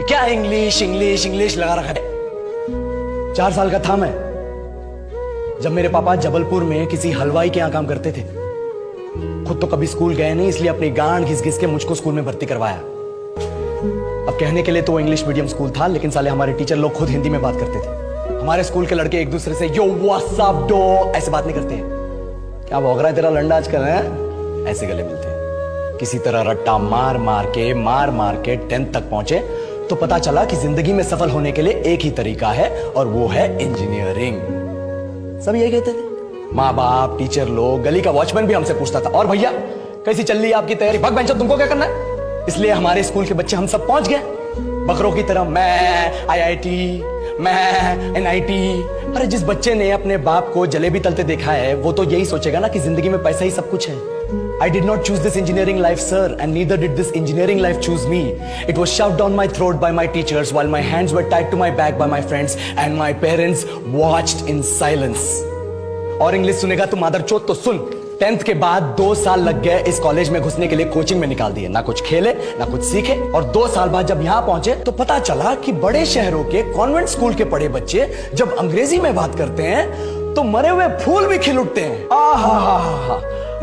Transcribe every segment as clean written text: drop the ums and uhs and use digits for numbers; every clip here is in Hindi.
क्या इंग्लिश इंग्लिश इंग्लिश लगा रखा है। 4 साल का था मैं जब मेरे पापा जबलपुर में किसी हलवाई के यहां काम करते थे। खुद तो कभी स्कूल गए नहीं, इसलिए अपनी गांड घिस घिस के मुझको स्कूल में भर्ती करवाया। अब कहने के लिए तो वो इंग्लिश मीडियम स्कूल था, लेकिन साले हमारे टीचर लोग खुद हिंदी में बात करते थे। हमारे स्कूल के लड़के एक दूसरे से यो व्हाट्स अप डो ऐसे बात नहीं करते हैं। क्या भौंक रहा है तेरा लंडा आजकल है, ऐसे गले मिलते हैं। किसी तरह रट्टा मार मार के 10th तक पहुंचे तो पता चला कि जिंदगी में सफल होने के लिए एक ही तरीका है और वो है इंजीनियरिंग। सब यही कहते थे, माँ बाप, टीचर लोग, गली का वॉचमैन भी हमसे पूछता था, और भैया कैसी चल रही है आपकी तैयारी, भाग बेंचो तुमको क्या करना है। इसलिए हमारे स्कूल के बच्चे हम सब पहुंच गए बकरों की तरह, मैं IIT, मैं NIT। अरे जिस बच्चे ने अपने बाप को जलेबी तलते देखा है वो तो यही सोचेगा ना कि जिंदगी में पैसा ही सब कुछ है। I did not choose this engineering life, sir, and neither did this engineering life choose me. It was shoved down my throat by my teachers while my hands were tied to my back by my friends and my parents watched in silence. और इंग्लिश सुनेगा तो मादरचोद तो सुन। 10th के बाद 2 साल लग गए इस कॉलेज में घुसने के लिए, कोचिंग में निकाल दिए। ना कुछ खेले ना कुछ सीखे, और 2 साल बाद जब यहाँ पहुंचे तो पता चला कि बड़े शहरों के कॉन्वेंट स्कूल के पढ़े बच्चे जब अंग्रेजी में बात करते हैं तो मरे हुए फूल भी खिल उठते हैं। आहा,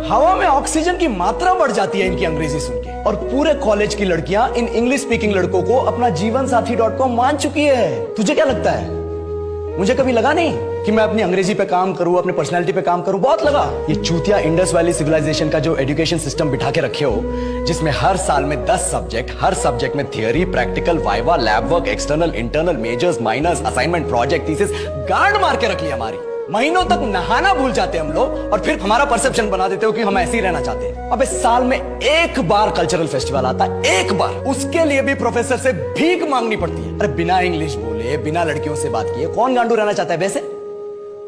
हवा में ऑक्सीजन की मात्रा बढ़ जाती है इनकी अंग्रेजी सुन के। और पूरे कॉलेज की लड़कियां इन इंग्लिश स्पीकिंग लड़कों को अपना जीवन साथी.com मान चुकी है। तुझे क्या लगता है, मुझे कभी लगा नहीं कि मैं अपनी अंग्रेजी पे काम करूं, अपनी पर्सनालिटी पे काम करूं? बहुत लगा। ये चूतिया इंडस वैली सिविलाइजेशन का जो एजुकेशन सिस्टम बिठा के रखे हो, जिसमें हर साल में 10 सब्जेक्ट, हर सब्जेक्ट में theory, practical, viva, lab work, external, internal, majors, minors, assignment, project, thesis, गांड मार के रख लिया हमारी। महीनों तक नहाना भूल जाते हम लोग, और फिर हमारा परसेप्शन बना देते हो कि हम ऐसे ही रहना चाहते हैं। अबे साल में एक बार कल्चरल फेस्टिवल आता है, एक बार, उसके लिए भी प्रोफेसर से भीख मांगनी पड़ती है। अरे बिना इंग्लिश बोले, बिना लड़कियों से बात किए कौन गांडू रहना चाहता है वैसे?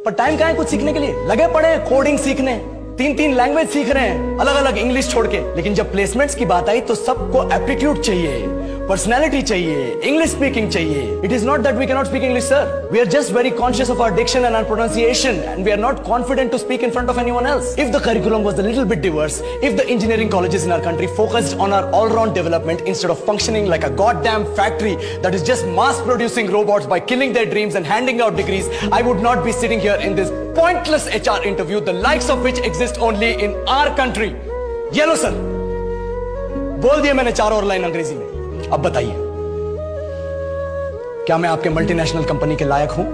पर टाइम कहां है कुछ सीखने के लिए? लगे पड़े कोडिंग सीखने, 3 लैंग्वेज सीख रहे हैं अलग अलग इंग्लिश छोड़ के। लेकिन जब प्लेसमेंट्स की बात आई तो सबको एप्टीट्यूड चाहिए, पर्सनैलिटी चाहिए, इंग्लिश स्पीकिंग चाहिए। It is not that we can not speak English, sir. We are just very conscious of our diction and our pronunciation, and we are not confident to speak in front of anyone else. If the curriculum was a little bit diverse, if the engineering colleges in our country focused on our all round development instead of functioning like a goddamn factory that is just mass producing robots by killing their dreams and handing out degrees, I would not be sitting here in this pointless HR interview, the likes of which exist only in our country. ये लो सर, बोल दिया मैंने 4 और लाइन अंग्रेजी में। अब बताइए, क्या मैं आपके मल्टीनेशनल कंपनी के लायक हूं?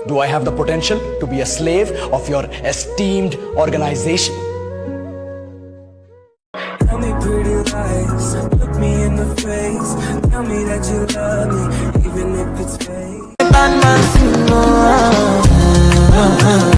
Do I have the potential to be a slave of your esteemed organization? Tell me pretty lies, look me in the face, tell me that you love me, even if it's fake.